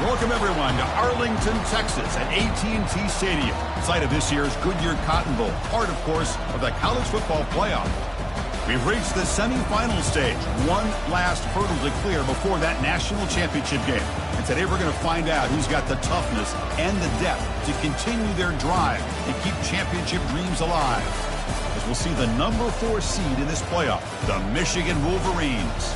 Welcome, everyone, to Arlington, Texas at AT&T Stadium, site of this year's Goodyear Cotton Bowl, part, of course, of the college football playoff. We've reached the semifinal stage, one last hurdle to clear before that national championship game. And today we're going to find out who's got the toughness and the depth to continue their drive and keep championship dreams alive. As we'll see the number 4 seed in this playoff, the Michigan Wolverines,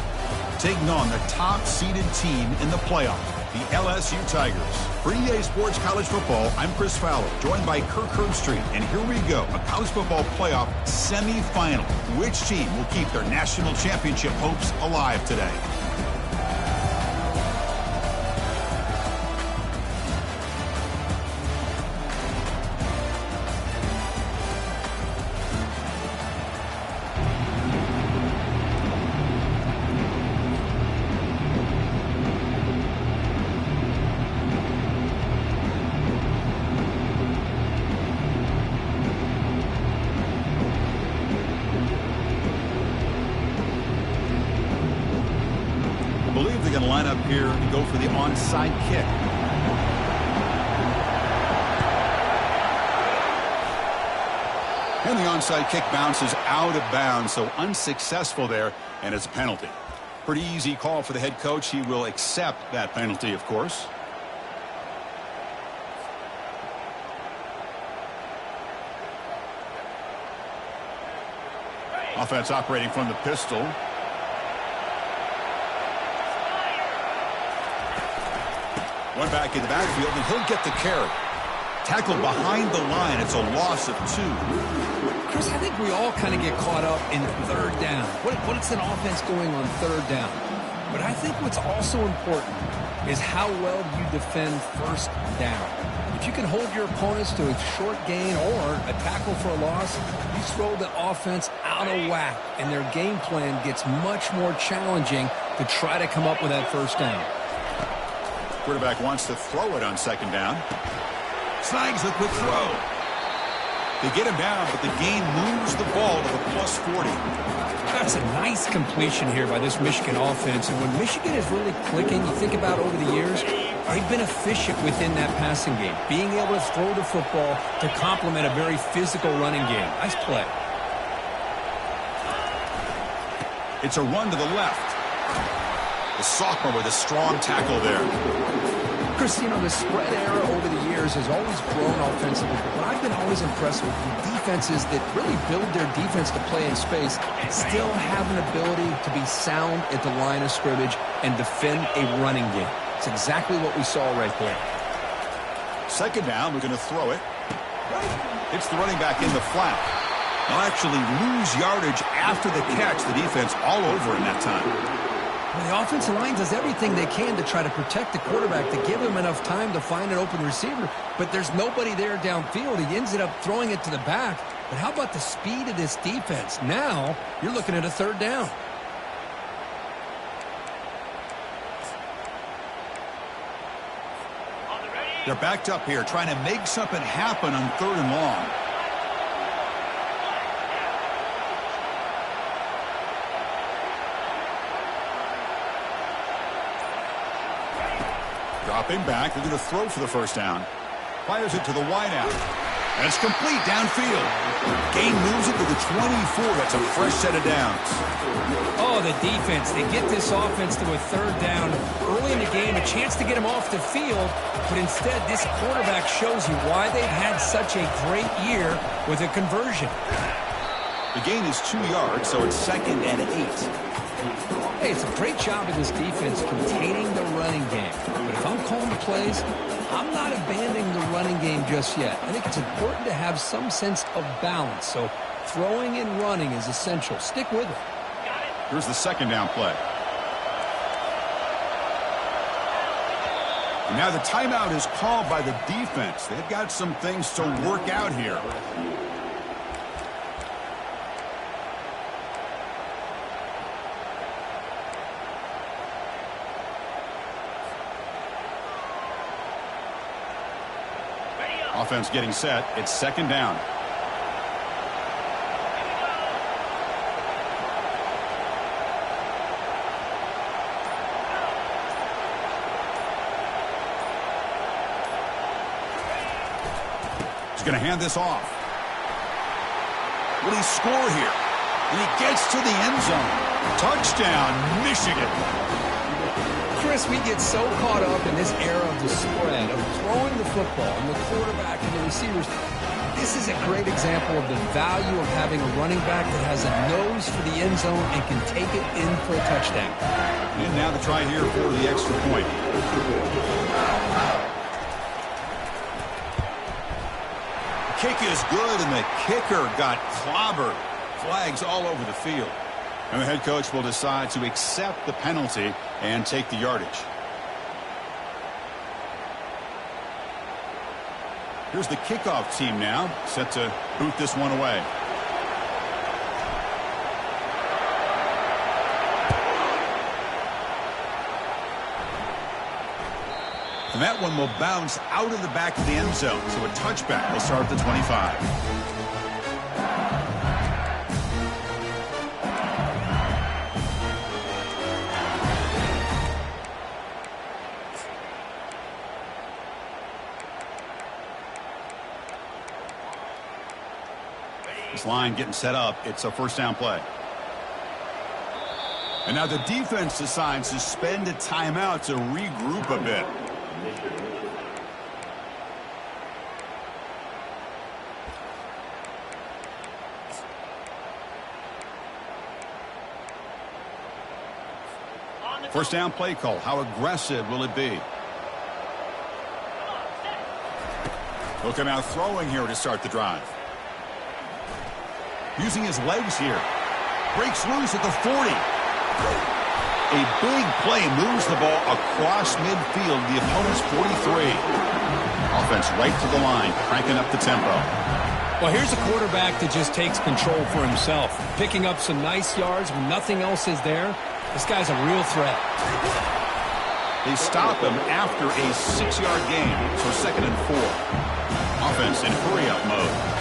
taking on the top-seeded team in the playoff, the LSU Tigers. For EA Sports College Football, I'm Chris Fowler, joined by Kirk Herbstreit. And here we go, a college football playoff semifinal. Which team will keep their national championship hopes alive today? Line up here to go for the onside kick. And the onside kick bounces out of bounds, so unsuccessful there, and it's a penalty. Pretty easy call for the head coach. He will accept that penalty, of course. Offense operating from the pistol. One back in the backfield, and he'll get the carry. Tackled behind the line. It's a loss of 2. Chris, I think we all kind of get caught up in third down. What's an offense going on third down? But I think what's also important is how well you defend first down. If you can hold your opponents to a short gain or a tackle for a loss, you throw the offense out of whack, and their game plan gets much more challenging to try to come up with that first down. Quarterback wants to throw it on second down. Snags the quick throw. They get him down, but the gain moves the ball to the plus 40. That's a nice completion here by this Michigan offense. And when Michigan is really clicking, you think about over the years, they've been efficient within that passing game, being able to throw the football to complement a very physical running game. Nice play. It's a run to the left. The sophomore with a strong tackle there. Chris, you know, the spread era over the years has always grown offensively, but what I've been always impressed with defenses that really build their defense to play in space still have an ability to be sound at the line of scrimmage and defend a running game. It's exactly what we saw right there. Second down, we're going to throw it. It's the running back in the flat. They'll actually lose yardage after the catch. The defense all over in that time. Well, the offensive line does everything they can to try to protect the quarterback, to give him enough time to find an open receiver, but there's nobody there downfield. He ends up throwing it to the back. But how about the speed of this defense? Now you're looking at a third down. They're backed up here trying to make something happen on third and long. Dropping back, they're going to throw for the first down. Fires it to the wideout. And it's complete downfield. Gain moves it to the 24. That's a fresh set of downs. Oh, the defense. They get this offense to a third down early in the game, a chance to get him off the field. But instead, this quarterback shows you why they've had such a great year with a conversion. The gain is 2 yards, so it's 2nd and 8. Hey, it's a great job of this defense containing the running game. But if I'm calling the plays, I'm not abandoning the running game just yet. I think it's important to have some sense of balance. So throwing and running is essential. Stick with it. Here's the second down play. And now the timeout is called by the defense. They've got some things to work out here. Offense getting set. It's second down. He's going to hand this off. Will he score here? And he gets to the end zone. Touchdown, Michigan. Chris, we get so caught up in this era of the spread, of throwing the football, and the quarterback and the receivers. This is a great example of the value of having a running back that has a nose for the end zone and can take it in for a touchdown. And now the try here for the extra point. Kick is good, and the kicker got clobbered. Flags all over the field. And the head coach will decide to accept the penalty and take the yardage. Here's the kickoff team now, set to boot this one away. And that one will bounce out of the back of the end zone, so a touchback will start at the 25. This line getting set up. It's a first down play. And now the defense decides to spend a timeout to regroup a bit. First down play call. How aggressive will it be? He'll come out throwing here to start the drive. Using his legs here. Breaks loose at the 40. A big play moves the ball across midfield, the opponent's 43. Offense right to the line, cranking up the tempo. Well, here's a quarterback that just takes control for himself. Picking up some nice yards when nothing else is there. This guy's a real threat. They stop him after a 6-yard gain, so 2nd and 4. Offense in hurry-up mode.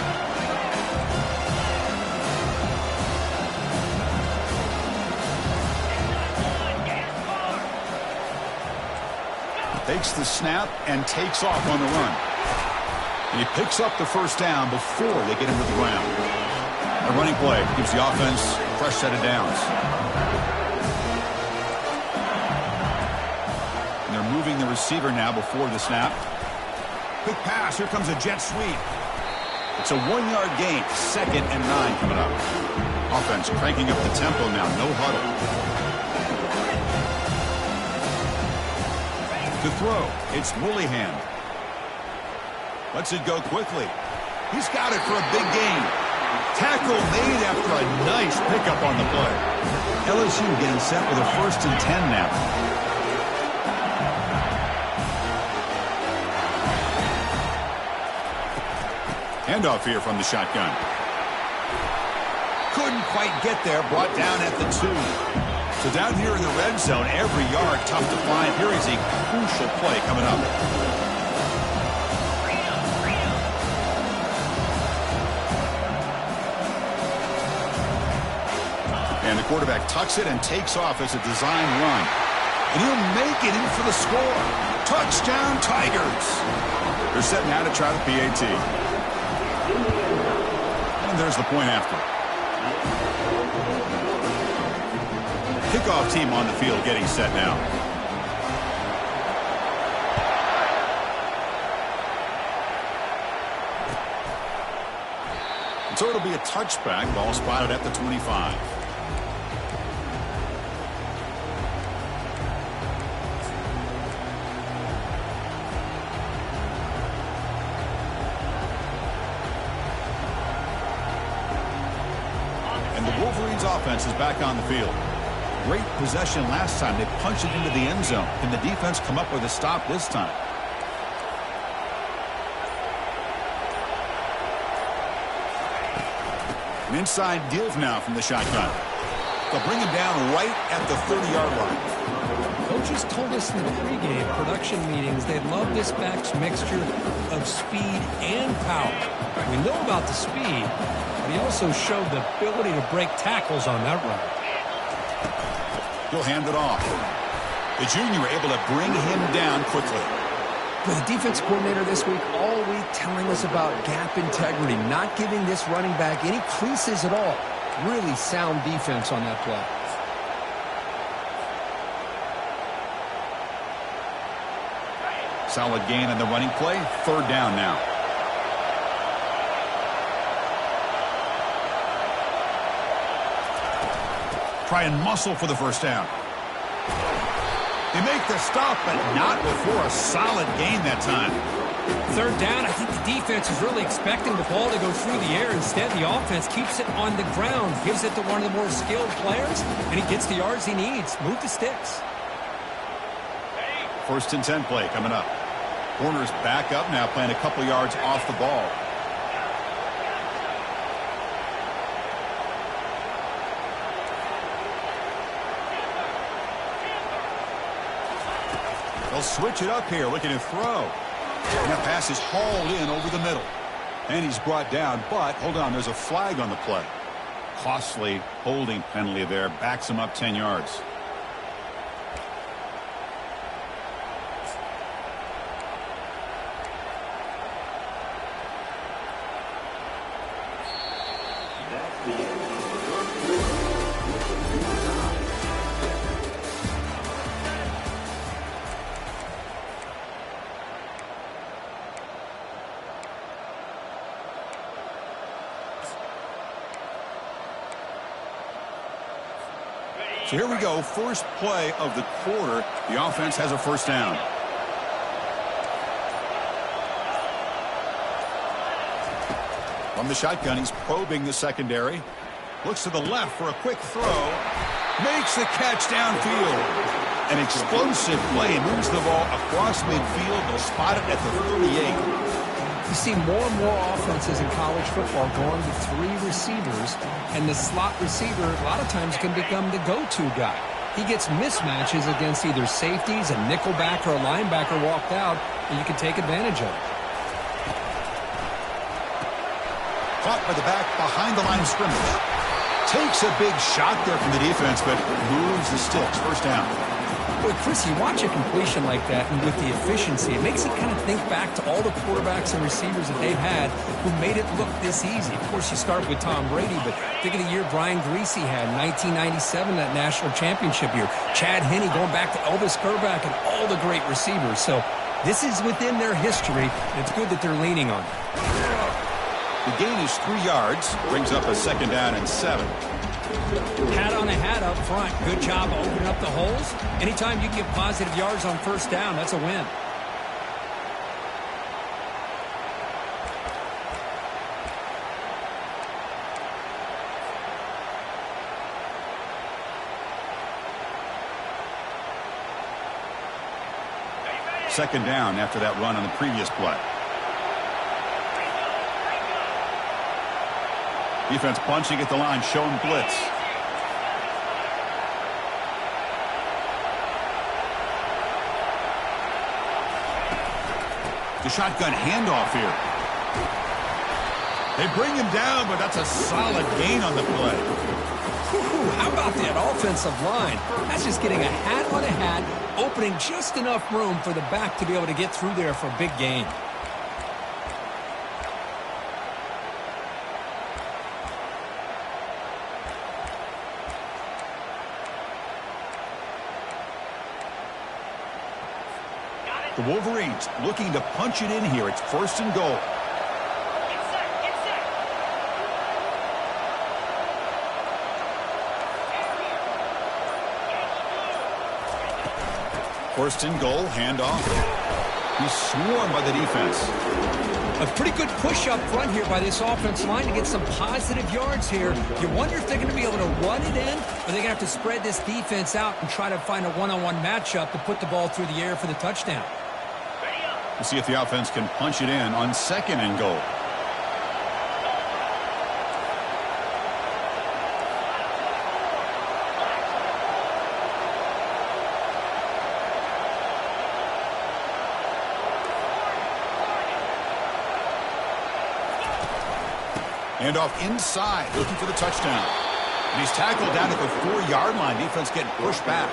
Takes the snap and takes off on the run. And he picks up the first down before they get him to the ground. A running play gives the offense a fresh set of downs. And they're moving the receiver now before the snap. Quick pass. Here comes a jet sweep. It's a 1-yard gain. 2nd and 9 coming up. Offense cranking up the tempo now. No huddle. To throw, it's Woollyham. Lets it go quickly. He's got it for a big gain. Tackle made after a nice pickup on the play. LSU getting set with a 1st and 10 now. Handoff here from the shotgun. Couldn't quite get there, brought down at the 2. So down here in the red zone, every yard tough to find. Here is a crucial play coming up. And the quarterback tucks it and takes off as a design run. And he'll make it in for the score. Touchdown, Tigers. They're setting out to try the PAT. And there's the point after. Kickoff team on the field getting set now. And so it'll be a touchback. Ball spotted at the 25. And the Wolverines offense is back on the field. Great possession last time. They punched it into the end zone. Can the defense come up with a stop this time? An inside give now from the shotgun. They'll bring him down right at the 30-yard line. Coaches told us in the pregame production meetings they love this back's mixture of speed and power. We know about the speed, but he also showed the ability to break tackles on that run. He'll hand it off. The junior able to bring him down quickly. With the defense coordinator this week, all week telling us about gap integrity, not giving this running back any creases at all. Really sound defense on that play. Solid gain on the running play. Third down now. Try and muscle for the first down. They make the stop, but not before a solid gain that time. Third down, I think the defense is really expecting the ball to go through the air. Instead, the offense keeps it on the ground, gives it to one of the more skilled players, and he gets the yards he needs. Move the sticks. First and 10 play coming up. Corners back up now, playing a couple yards off the ball. They'll switch it up here, looking to throw. And that pass is hauled in over the middle. And he's brought down, but hold on, there's a flag on the play. Costly holding penalty there, backs him up 10 yards. So here we go, first play of the quarter. The offense has a first down. From the shotgun, he's probing the secondary. Looks to the left for a quick throw. Makes the catch downfield. An explosive play. Moves the ball across midfield. They'll spot it at the 38. You see more and more offenses in college football going to three receivers, and the slot receiver a lot of times can become the go-to guy. He gets mismatches against either safeties, a nickelback, or a linebacker walked out, and you can take advantage of it. Caught by the back behind the line of scrimmage. Takes a big shot there from the defense, but moves the sticks. First down. Boy, Chris, you watch a completion like that, and with the efficiency, it makes you kind of think back to all the quarterbacks and receivers that they've had who made it look this easy. Of course, you start with Tom Brady, but think of the year Brian Greasy had, 1997, that national championship year. Chad Henne going back to Elvis Kerback and all the great receivers. So this is within their history, and it's good that they're leaning on it. The gain is 3 yards, brings up a second down and 7. Hat on a hat up front. Good job opening up the holes. Anytime you get positive yards on first down, that's a win. Second down after that run on the previous play. Defense punching at the line, showing blitz. The shotgun handoff here. They bring him down, but that's a solid gain on the play. Ooh, how about that offensive line? That's just getting a hat on a hat, opening just enough room for the back to be able to get through there for a big gain. The Wolverines looking to punch it in here. It's first and goal. First and goal, handoff. He's swarmed by the defense. A pretty good push up front here by this offense line to get some positive yards here. You wonder if they're going to be able to run it in, or they're going to have to spread this defense out and try to find a one-on-one matchup to put the ball through the air for the touchdown. We'll see if the offense can punch it in on second and goal. And off inside, looking for the touchdown. And he's tackled down at the 4-yard line. Defense getting pushed back.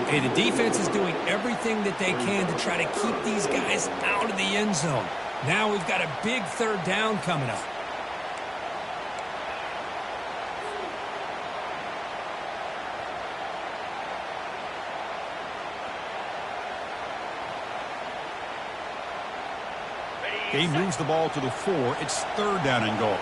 Hey, the defense is doing everything that they can to try to keep these guys out of the end zone. Now we've got a big third down coming up. He moves the ball to the 4. It's third down and goal.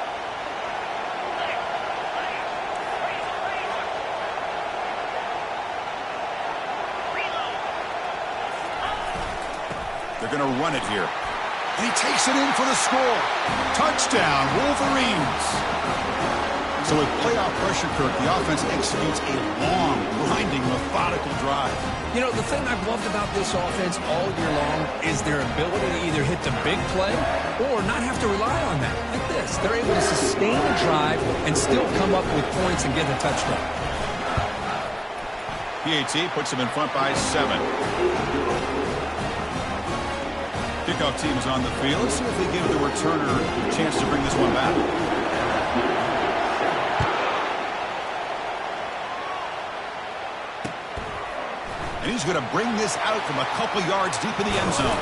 They're going to run it here. And he takes it in for the score. Touchdown, Wolverines. So with playoff pressure, Kirk, the offense executes a long, grinding, methodical drive. You know, the thing I've loved about this offense all year long is their ability to either hit the big play or not have to rely on that. Like this. They're able to sustain a drive and still come up with points and get a touchdown. PAT puts them in front by 7. Kickoff team is on the field. Let's see if they give the returner a chance to bring this one back. And he's going to bring this out from a couple yards deep in the end zone.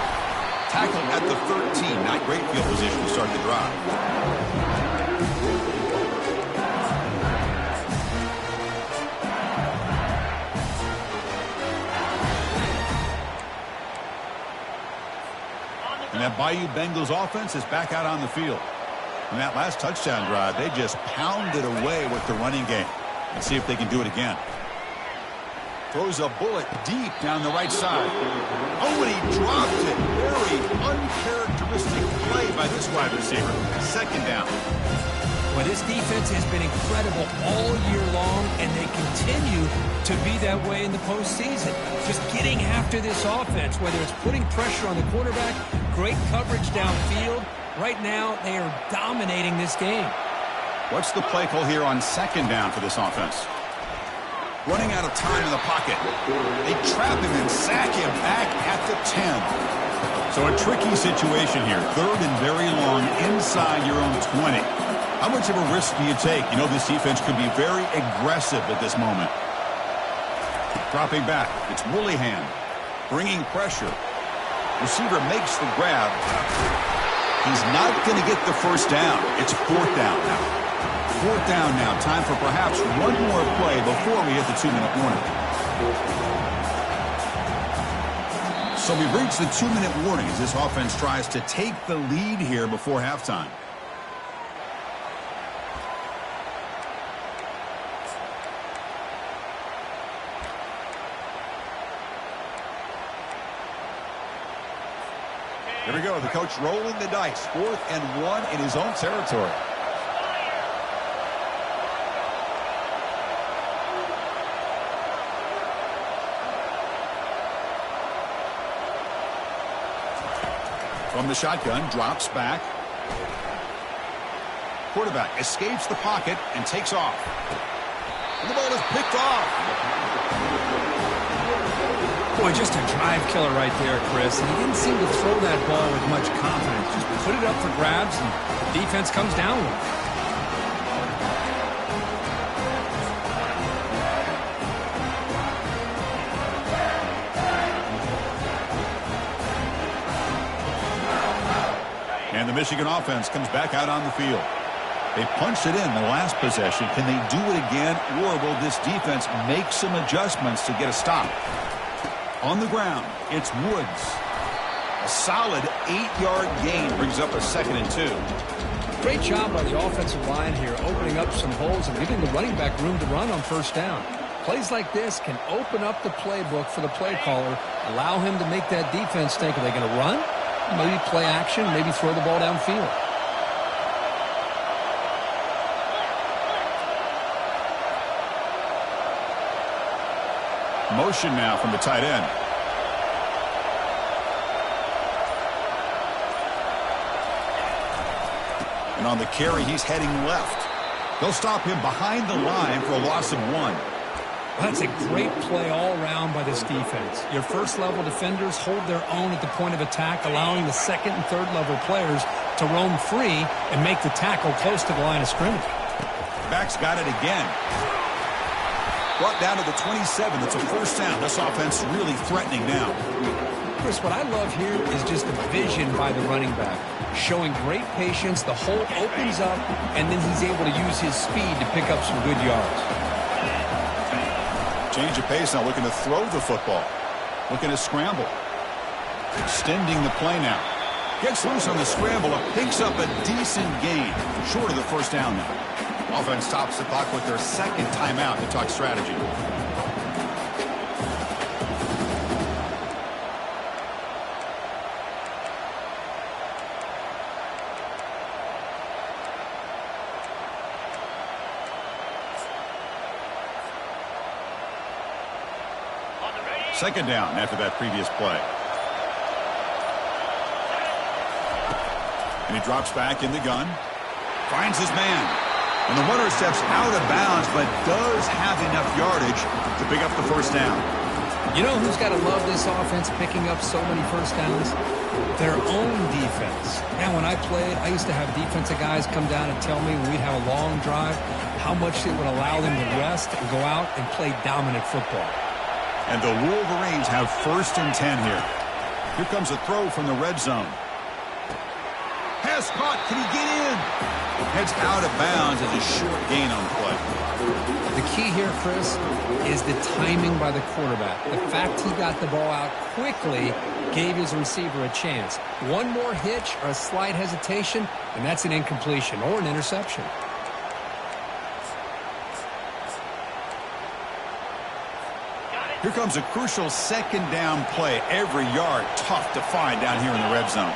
Tackle at the 13. Not great field position to start the drive. And that Bayou Bengals offense is back out on the field. In that last touchdown drive, they just pounded away with the running game. Let's see if they can do it again. Throws a bullet deep down the right side. Oh, and he dropped it. Very uncharacteristic play by this wide receiver. Second down. Well, this defense has been incredible all year long, and they continue to be that way in the postseason. Just getting after this offense, whether it's putting pressure on the quarterback, great coverage downfield. Right now, they are dominating this game. What's the play call here on second down for this offense? Running out of time in the pocket. They trap him and sack him back at the 10. So a tricky situation here. Third and very long inside your own 20. How much of a risk do you take? You know, this defense could be very aggressive at this moment. Dropping back. It's Willingham. Bringing pressure. Receiver makes the grab. He's not going to get the first down. It's fourth down now. Fourth down now. Time for perhaps one more play before we hit the 2-minute warning. So we've reached the 2-minute warning as this offense tries to take the lead here before halftime. Here we go. The coach rolling the dice. 4th and 1 in his own territory. From the shotgun, drops back. Quarterback escapes the pocket and takes off. And the ball is picked off. Boy, just a drive killer right there, Chris. And he didn't seem to throw that ball with much confidence. Just put it up for grabs, and the defense comes down with it. And the Michigan offense comes back out on the field. They punched it in the last possession. Can they do it again, or will this defense make some adjustments to get a stop? On the ground, it's Woods. A solid 8-yard gain brings up a 2nd and 2. Great job by the offensive line here, opening up some holes and giving the running back room to run on first down. Plays like this can open up the playbook for the play caller, allow him to make that defense think, are they going to run? Maybe play action, maybe throw the ball downfield. Motion now from the tight end. And on the carry, he's heading left. They'll stop him behind the line for a loss of 1. Well, that's a great play all around by this defense. Your first-level defenders hold their own at the point of attack, allowing the second and third-level players to roam free and make the tackle close to the line of scrimmage. Back's got it again. Brought down to the 27. That's a first down. This offense really threatening now. Chris, what I love here is just the vision by the running back. Showing great patience, the hole opens up, and then he's able to use his speed to pick up some good yards. Change of pace now, looking to throw the football. Looking to scramble. Extending the play now. Gets loose on the scramble, picks up a decent gain. Short of the first down now. Offense tops the clock with their second timeout to talk strategy. Second down after that previous play. And he drops back in the gun. Finds his man. And the runner steps out of bounds, but does have enough yardage to pick up the first down. You know who's got to love this offense picking up so many first downs? Their own defense. Man, when I played, I used to have defensive guys come down and tell me when we'd have a long drive how much it would allow them to rest and go out and play dominant football. And the Wolverines have first and 10 here. Here comes a throw from the red zone. Pass caught. Can he get in? Heads out of bounds as a short gain on the play. The key here, Chris, is the timing by the quarterback. The fact he got the ball out quickly gave his receiver a chance. One more hitch or a slight hesitation, and that's an incompletion or an interception. Here comes a crucial second down play. Every yard tough to find down here in the red zone.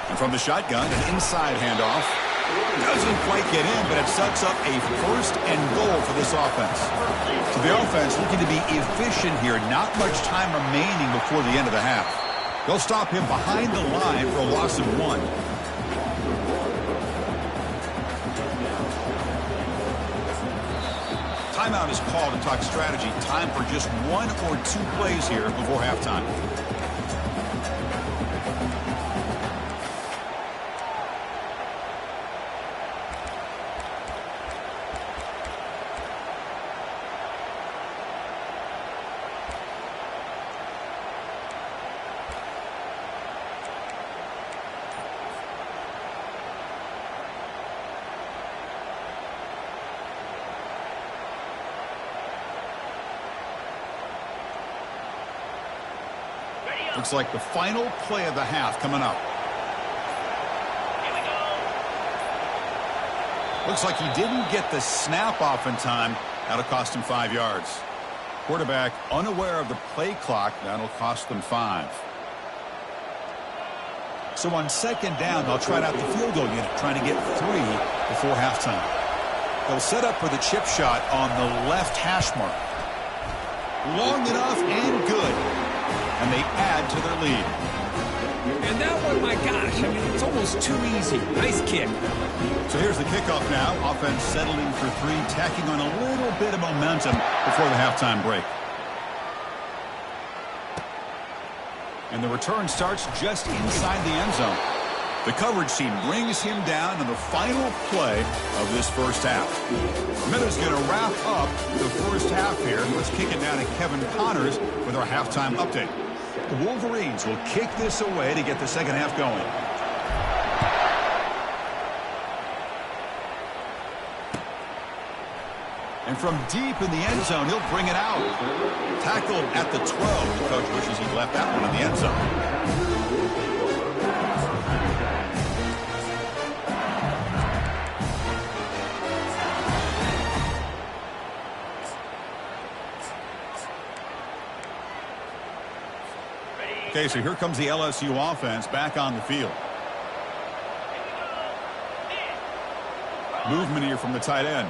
And from the shotgun, an inside handoff. Doesn't quite get in, but it sets up a first and goal for this offense. So the offense looking to be efficient here. Not much time remaining before the end of the half. They'll stop him behind the line for a loss of 1. Timeout is called to talk strategy. Time for just 1 or 2 plays here before halftime. Looks like the final play of the half coming up. Here we go. Looks like he didn't get the snap off in time. That'll cost him 5 yards. Quarterback unaware of the play clock. That'll cost them 5. So on second down, they'll try out the field goal unit, trying to get 3 before halftime. They'll set up for the chip shot on the left hash mark. Long enough and good. And they add to their lead. And that one, my gosh, I mean, it's almost too easy. Nice kick. So here's the kickoff now. Offense settling for 3, tacking on a little bit of momentum before the halftime break. And the return starts just inside the end zone. The coverage team brings him down in the final play of this first half. Minutes going to wrap up the first half here. Let's kick it down to Kevin Connors with our halftime update. The Wolverines will kick this away to get the second half going. And from deep in the end zone, he'll bring it out. Tackled at the 12. The coach wishes he left that one in the end zone. Okay, so here comes the LSU offense back on the field. Movement here from the tight end.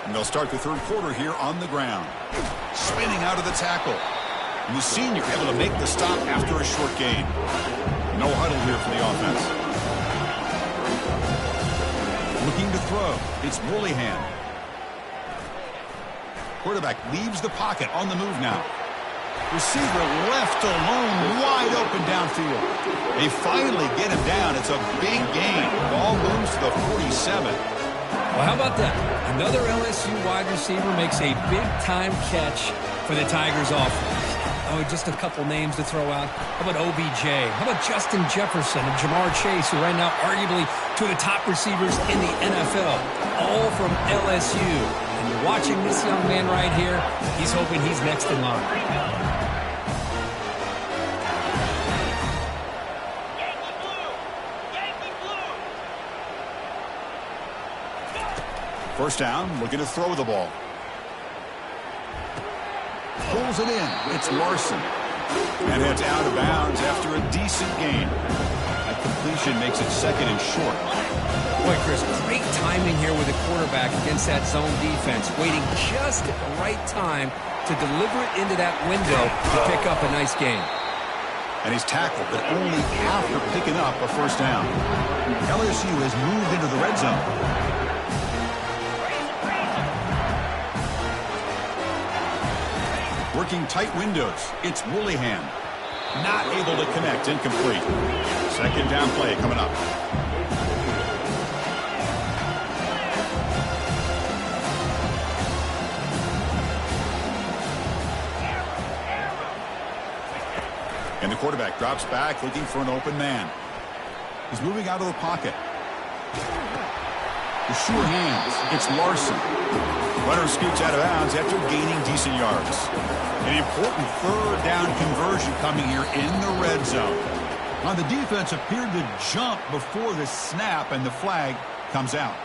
And they'll start the third quarter here on the ground. Spinning out of the tackle. And the senior able to make the stop after a short gain. No huddle here for the offense. Looking to throw. It's Woollyhan. Quarterback leaves the pocket on the move now. Receiver left alone, wide open downfield. They finally get him down. It's a big gain. Ball moves to the 47. Well, how about that? Another LSU wide receiver makes a big-time catch for the Tigers offense. Oh, just a couple names to throw out. How about OBJ? How about Justin Jefferson and Jamar Chase, who right now arguably two of the top receivers in the NFL, all from LSU. And you're watching this young man right here. He's hoping he's next in line. First down, looking to throw the ball. Pulls it in. It's Larson. And heads out of bounds after a decent gain. That completion makes it second and short. Boy, Chris, great timing here with the quarterback against that zone defense, waiting just at the right time to deliver it into that window to pick up a nice gain. And he's tackled, but only after picking up a first down. LSU has moved into the red zone. Working tight windows. It's Woolihan. Not able to connect. Incomplete. Second down play coming up. And the quarterback drops back looking for an open man. He's moving out of the pocket. With sure hands, it's Larson. Runner scoots out of bounds after gaining decent yards. An important third down conversion coming here in the red zone. Now the defense appeared to jump before the snap, and the flag comes out.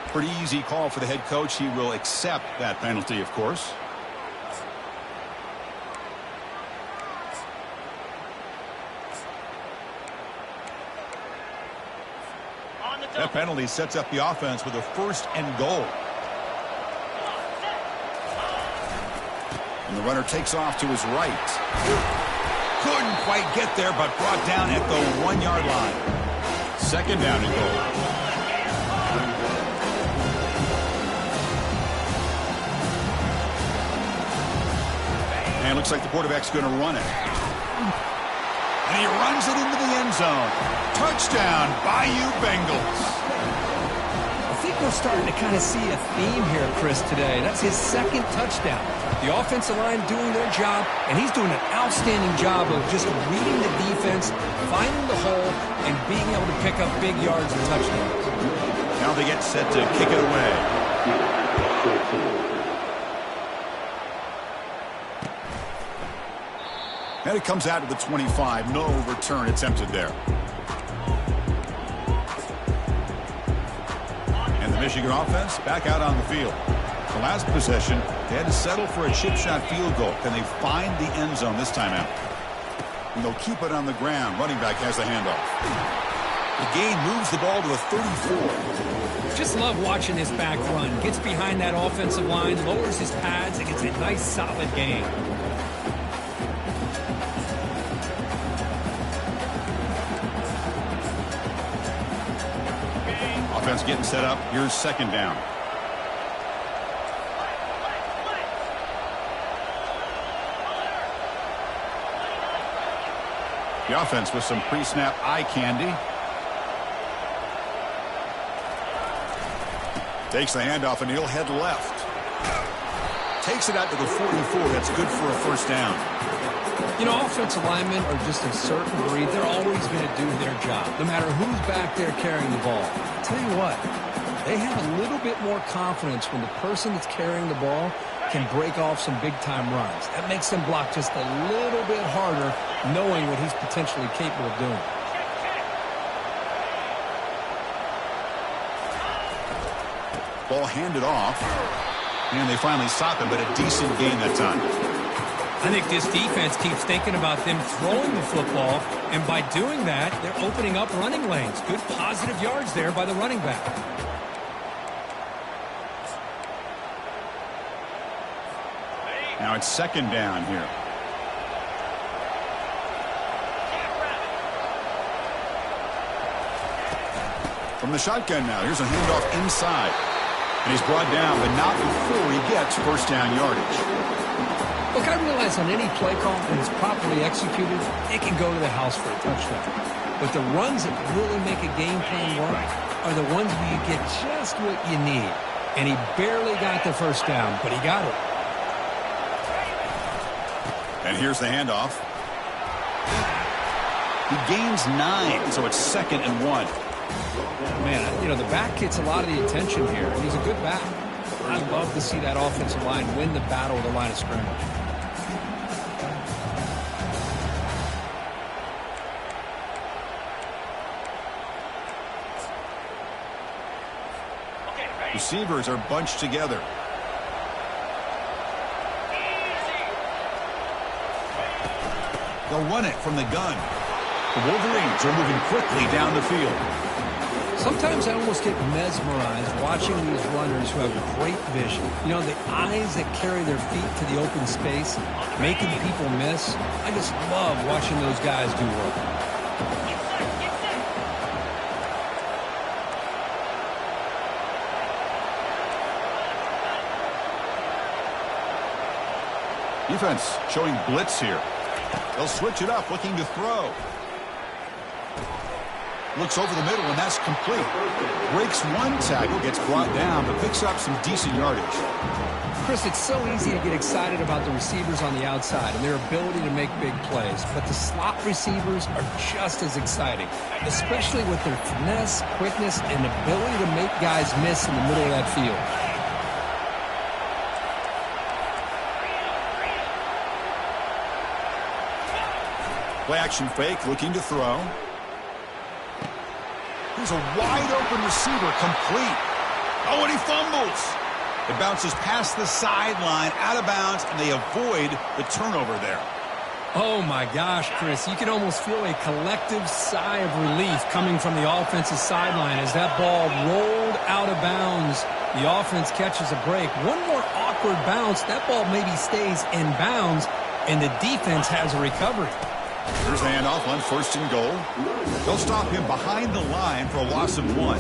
Pretty easy call for the head coach. He will accept that penalty, of course. That penalty sets up the offense with a first and goal. And the runner takes off to his right. Couldn't quite get there, but brought down at the 1-yard line. Second down and goal. And it looks like the quarterback's going to run it. And he runs it into the end zone. Touchdown, Bayou Bengals. I think we're starting to kind of see a theme here, Chris, today. That's his second touchdown. The offensive line doing their job, and he's doing an outstanding job of just reading the defense, finding the hole, and being able to pick up big yards and touchdowns. Now they get set to kick it away. And it comes out to the 25. No return attempted there. And the Michigan offense back out on the field. The last possession, they had to settle for a chip shot field goal. Can they find the end zone this time out? And they'll keep it on the ground. Running back has the handoff. The gain moves the ball to the 34. Just love watching this back run. Gets behind that offensive line, lowers his pads, and gets a nice solid gain. Offense getting set up. Here's second down. The offense with some pre-snap eye candy. Takes the handoff and he'll head left. Takes it out to the 44. That's good for a first down. You know, offensive linemen are just a certain breed. They're always going to do their job, no matter who's back there carrying the ball. I'll tell you what, they have a little bit more confidence when the person that's carrying the ball can break off some big-time runs. That makes them block just a little bit harder, knowing what he's potentially capable of doing. Ball handed off, and they finally stop him, but a decent gain that time. I think this defense keeps thinking about them throwing the football, and by doing that, they're opening up running lanes. Good positive yards there by the running back. Now it's second down here. From the shotgun now, here's a handoff inside. And he's brought down, but not before he gets first down yardage. Look, I realize on any play call, when it's properly executed, it can go to the house for a touchdown. But the runs that really make a game plan work are the ones where you get just what you need. And he barely got the first down, but he got it. And here's the handoff. He gains 9, so it's 2nd and 1. Man, you know, the back gets a lot of the attention here, and he's a good back. I'd love to see that offensive line win the battle of the line of scrimmage. Receivers are bunched together. They'll run it from the gun. The Wolverines are moving quickly down the field. Sometimes I almost get mesmerized watching these runners who have great vision. You know, the eyes that carry their feet to the open space, making people miss. I just love watching those guys do work. Defense showing blitz here. They'll switch it up, looking to throw. Looks over the middle, and that's complete. Breaks one tackle, gets brought down, but picks up some decent yardage. Chris, it's so easy to get excited about the receivers on the outside and their ability to make big plays, but the slot receivers are just as exciting, especially with their finesse, quickness, and ability to make guys miss in the middle of that field. Play action fake, looking to throw. Here's a wide-open receiver, complete. Oh, and he fumbles. It bounces past the sideline, out of bounds, and they avoid the turnover there. Oh, my gosh, Chris. You can almost feel a collective sigh of relief coming from the offensive sideline as that ball rolled out of bounds. The offense catches a break. One more awkward bounce. That ball maybe stays in bounds, and the defense has a recovery. Here's the handoff on 1st and goal. They'll stop him behind the line for a loss of 1.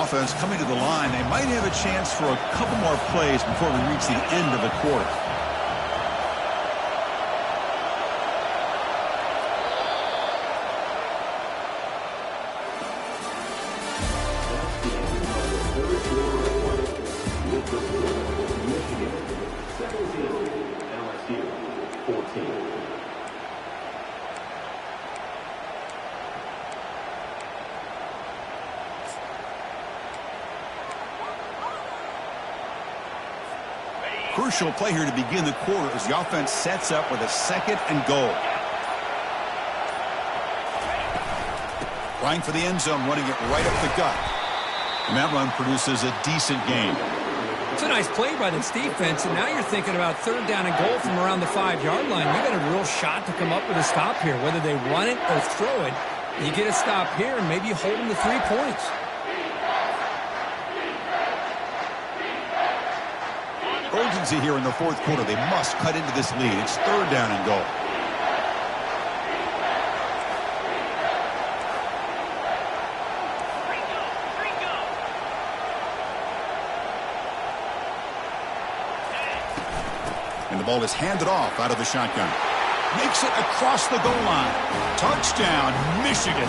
Offense coming to the line. They might have a chance for a couple more plays before we reach the end of the quarter. LSU 14. Crucial play here to begin the quarter as the offense sets up with a 2nd and goal. Trying for the end zone, running it right up the gut. And that run produces a decent gain. It's a nice play by this defense, and now you're thinking about 3rd down and goal from around the 5-yard line. You got a real shot to come up with a stop here. Whether they run it or throw it, you get a stop here and maybe hold them to 3 points. Urgency here in the 4th quarter. They must cut into this lead. It's 3rd down and goal. And the ball is handed off out of the shotgun. Makes it across the goal line. Touchdown, Michigan.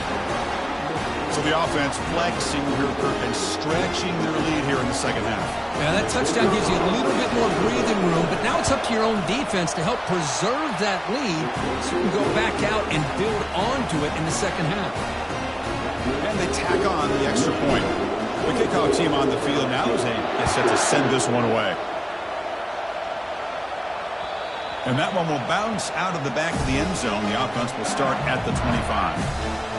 So the offense flexing here and stretching their lead here in the 2nd half. Yeah, that touchdown gives you a little bit more breathing room, but now it's up to your own defense to help preserve that lead so you can go back out and build onto it in the 2nd half. And they tack on the extra point. The kickoff team on the field now is set to send this one away. And that one will bounce out of the back of the end zone. The offense will start at the 25.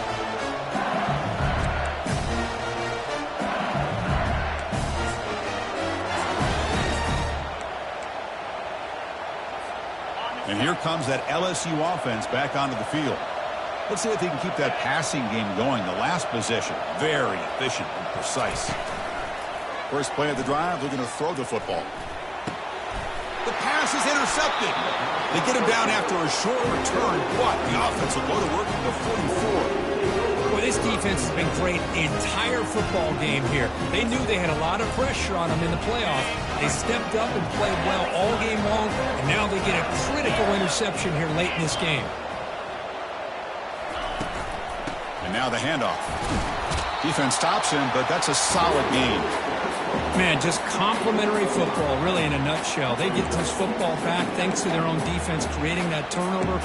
And here comes that LSU offense back onto the field. Let's see if they can keep that passing game going. The last possession, very efficient and precise. First play of the drive, they're going to throw the football. The pass is intercepted. They get him down after a short return, but the offense will go to work at the 44. Well, this defense has been great the entire football game here. They knew they had a lot of pressure on them in the playoff. They stepped up and played well all game long, and now they get a critical interception here late in this game. And now the handoff. Defense stops him, but that's a solid game. Man, just complimentary football, really, in a nutshell. They get this football back thanks to their own defense, creating that turnover,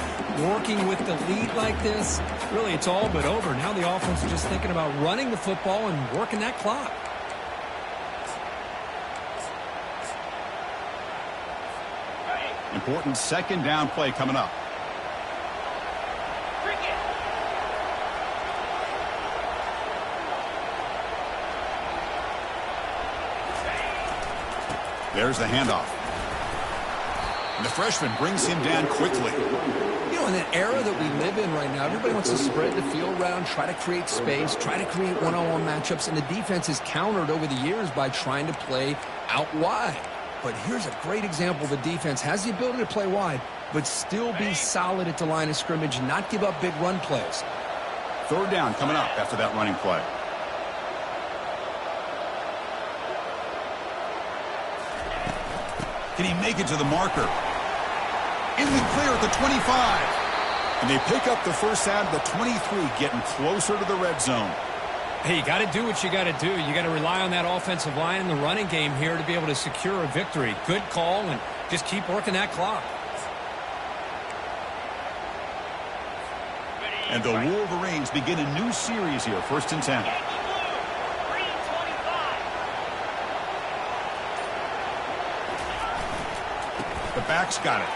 working with the lead like this. Really, it's all but over. Now the offense is just thinking about running the football and working that clock. Important second down play coming up. There's the handoff. And the freshman brings him down quickly. You know, in that era that we live in right now, everybody wants to spread the field around, try to create space, try to create one-on-one matchups, and the defense is countered over the years by trying to play out wide. But here's a great example. The defense has the ability to play wide, but still be solid at the line of scrimmage and not give up big run plays. Third down coming up after that running play. Can he make it to the marker? In the clear at the 25. And they pick up the first down at the 23, getting closer to the red zone. Hey, you got to do what you got to do. You got to rely on that offensive line in the running game here to be able to secure a victory. Good call, and just keep working that clock. And the Wolverines begin a new series here, 1st and 10. The back's got it.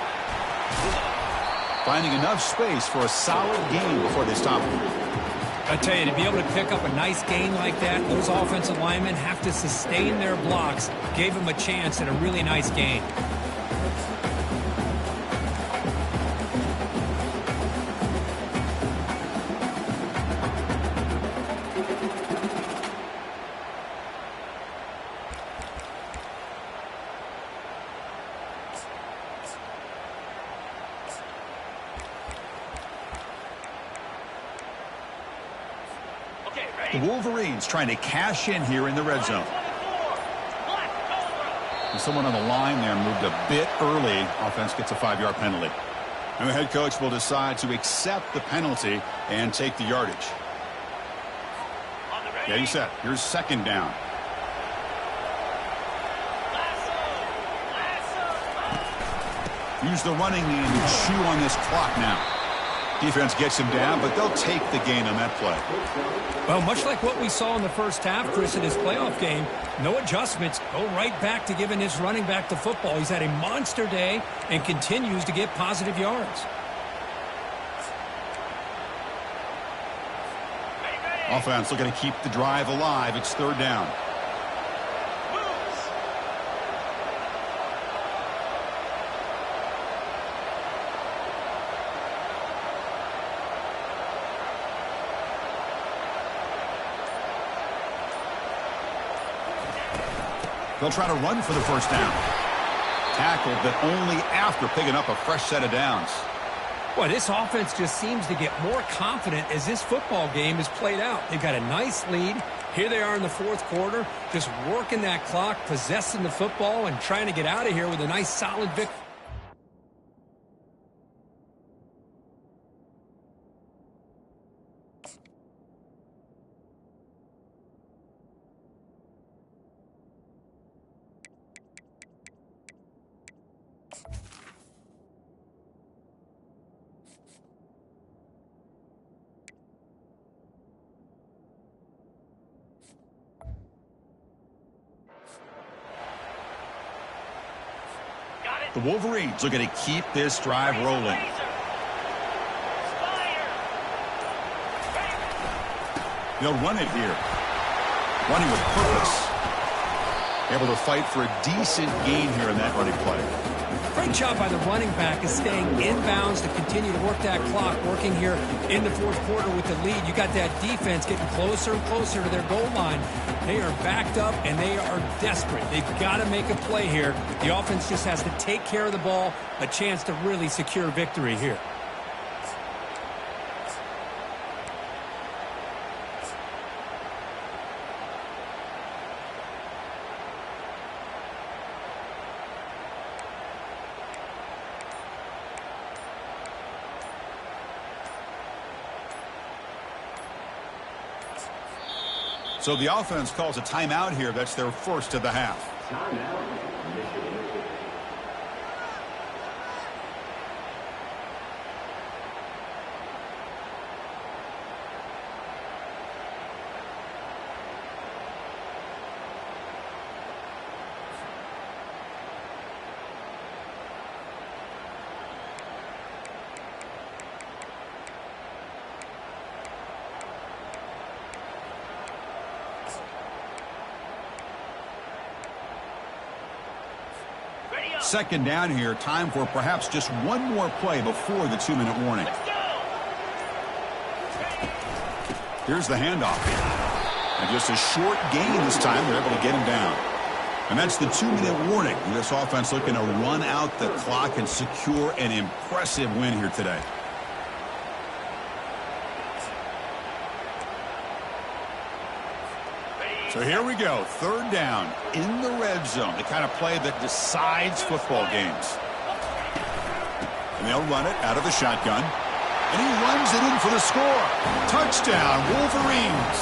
Finding enough space for a solid gain before they stop him. I tell you, to be able to pick up a nice gain like that, those offensive linemen have to sustain their blocks. Gave him a chance at a really nice gain. The Wolverines trying to cash in here in the red zone. And someone on the line there moved a bit early. Offense gets a 5-yard penalty. And the head coach will decide to accept the penalty and take the yardage. Yeah, you said. Here's second down. Use the running game to chew on this clock now. Defense gets him down, but they'll take the gain on that play. Well, much like what we saw in the first half, Chris, in his playoff game, no adjustments. Go right back to giving his running back the football. He's had a monster day and continues to get positive yards. Offense looking to keep the drive alive. It's third down. They'll try to run for the first down. Tackled, but only after picking up a fresh set of downs. Boy, this offense just seems to get more confident as this football game is played out. They've got a nice lead. Here they are in the fourth quarter, just working that clock, possessing the football, and trying to get out of here with a nice, solid victory. The Wolverines looking to keep this drive rolling. They'll run it here. Running with purpose. Able to fight for a decent gain here in that running play. Great job by the running back is staying inbounds to continue to work that clock, working here in the fourth quarter with the lead. You got that defense getting closer and closer to their goal line. They are backed up, and they are desperate. They've got to make a play here. The offense just has to take care of the ball, a chance to really secure victory here. So the offense calls a timeout here. That's their first of the half. Timeout, Michigan. Second down here. Time for perhaps just one more play before the 2-minute warning. Here's the handoff. And just a short gain this time. They're able to get him down. And that's the 2-minute warning. This offense looking to run out the clock and secure an impressive win here today. So here we go, third down in the red zone, the kind of play that decides football games. And they'll run it out of the shotgun. And he runs it in for the score. Touchdown, Wolverines.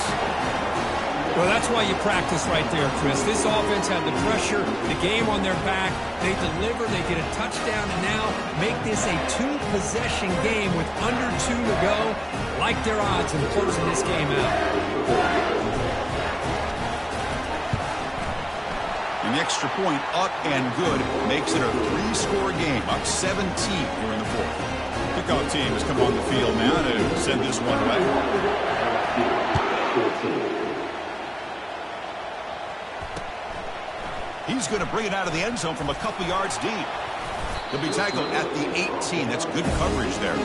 Well, that's why you practice right there, Chris. This offense had the pressure, the game on their back. They deliver, they get a touchdown, and now make this a two-possession game with under 2 to go. Like their odds in closing this game out. And the extra point up and good makes it a 3-score game, up 17 here in the fourth. Kickoff team has come on the field now to send this one away. He's going to bring it out of the end zone from a couple yards deep. He'll be tackled at the 18. That's good coverage there.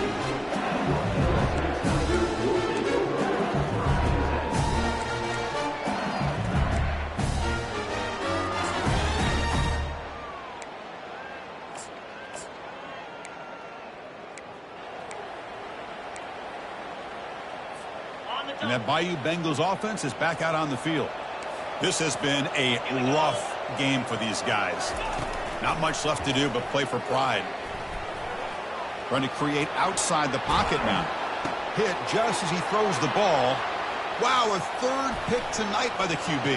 And that Bayou Bengals offense is back out on the field. This has been a rough game for these guys. Not much left to do but play for pride. Trying to create outside the pocket now. Hit just as he throws the ball. Wow, a third pick tonight by the QB.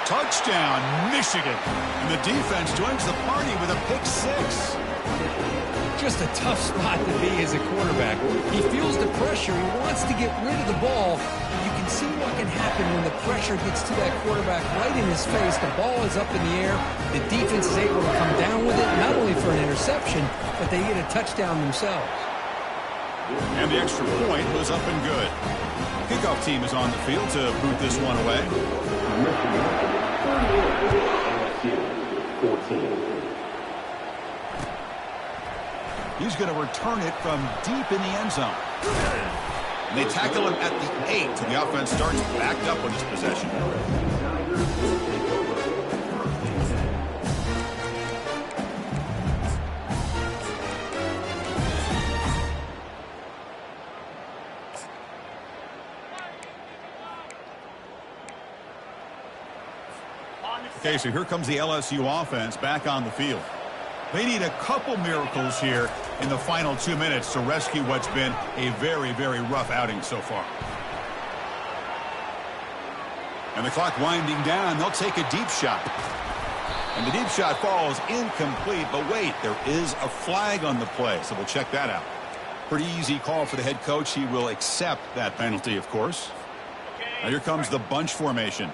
Touchdown, Michigan. And the defense joins the party with a pick 6. Just a tough spot to be as a quarterback. He feels the pressure. He wants to get rid of the ball. You can see what can happen when the pressure gets to that quarterback right in his face. The ball is up in the air. The defense is able to come down with it, not only for an interception, but they get a touchdown themselves. And the extra point was up and good. Kickoff team is on the field to boot this one away. LSU, 14. He's going to return it from deep in the end zone. And they tackle him at the 8, so the offense starts backed up on this possession. Okay, so here comes the LSU offense back on the field. They need a couple miracles here in the final 2 minutes to rescue what's been a very, very rough outing so far. And the clock winding down, they'll take a deep shot. And the deep shot falls incomplete, but wait, there is a flag on the play, so we'll check that out. Pretty easy call for the head coach. He will accept that penalty, of course. Now here comes the bunch formation.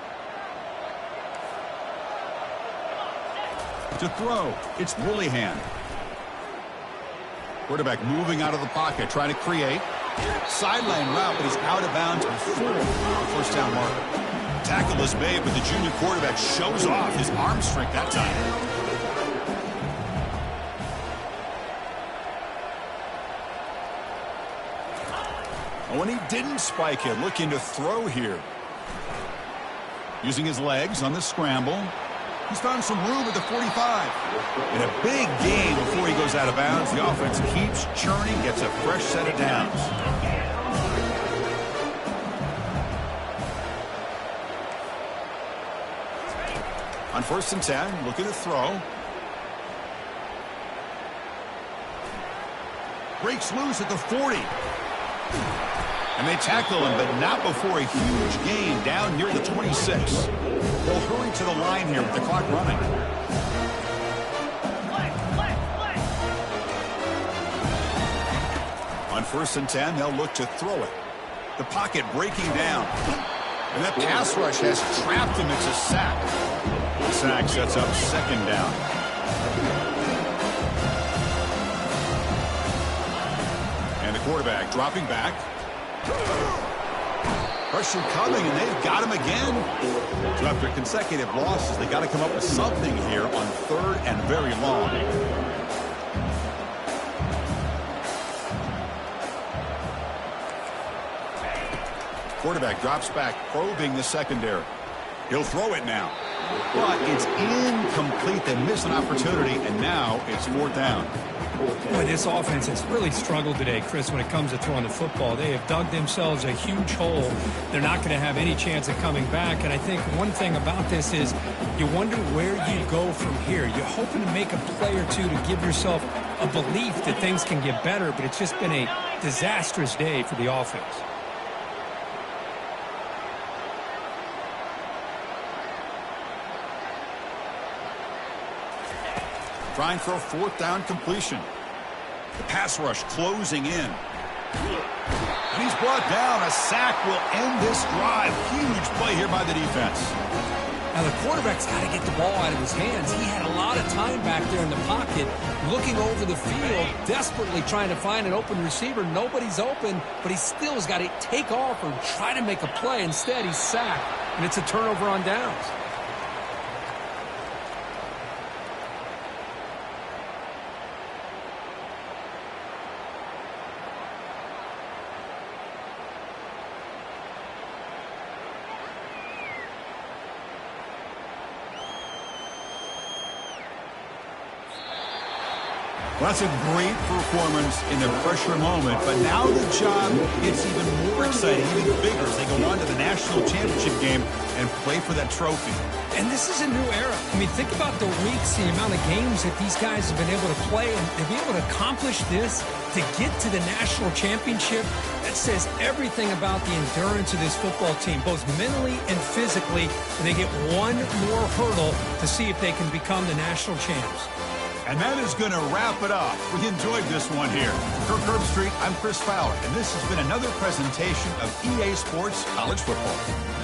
To throw, it's Woollyhan. Quarterback moving out of the pocket, trying to create. Sideline route, but he's out of bounds before the first down marker. tackle is made, but the junior quarterback shows off his arm strength that time. Oh, and he didn't spike it. Looking to throw here. Using his legs on the scramble. He's found some room at the 45. And a big gain before he goes out of bounds. The offense keeps churning, gets a fresh set of downs. On 1st and 10, looking to throw. Breaks loose at the 40. And they tackle him, but not before a huge gain down near the 26. They'll hurry to the line here with the clock running. On 1st and 10, they'll look to throw it. The pocket breaking down. And that pass rush has trapped him. It's a sack. The sack sets up 2nd down. And the quarterback dropping back. Pressure coming, and they've got him again. So after consecutive losses, they got to come up with something here on 3rd and very long. Quarterback drops back, probing the secondary. He'll throw it now. But it's incomplete. They miss an opportunity, and now it's 4th down. Boy, this offense has really struggled today, Chris, when it comes to throwing the football. They have dug themselves a huge hole. They're not going to have any chance of coming back. And I think one thing about this is you wonder where you go from here. You're hoping to make a play or two to give yourself a belief that things can get better, but it's just been a disastrous day for the offense. Trying for a 4th down completion. The pass rush closing in. And he's brought down. A sack will end this drive. Huge play here by the defense. Now, the quarterback's got to get the ball out of his hands. He had a lot of time back there in the pocket, looking over the field, desperately trying to find an open receiver. Nobody's open, but he still has got to take off or try to make a play. Instead, he's sacked, and it's a turnover on downs. Well, that's a great performance in the pressure moment, but now the job gets even more exciting, even bigger as they go on to the national championship game and play for that trophy. And this is a new era. I mean, think about the weeks, the amount of games that these guys have been able to play, and to be able to accomplish this, to get to the national championship, that says everything about the endurance of this football team, both mentally and physically, and they get one more hurdle to see if they can become the national champs. And that is going to wrap it up. We enjoyed this one here. For Kirk Herbstreit, I'm Chris Fowler, and this has been another presentation of EA Sports College Football.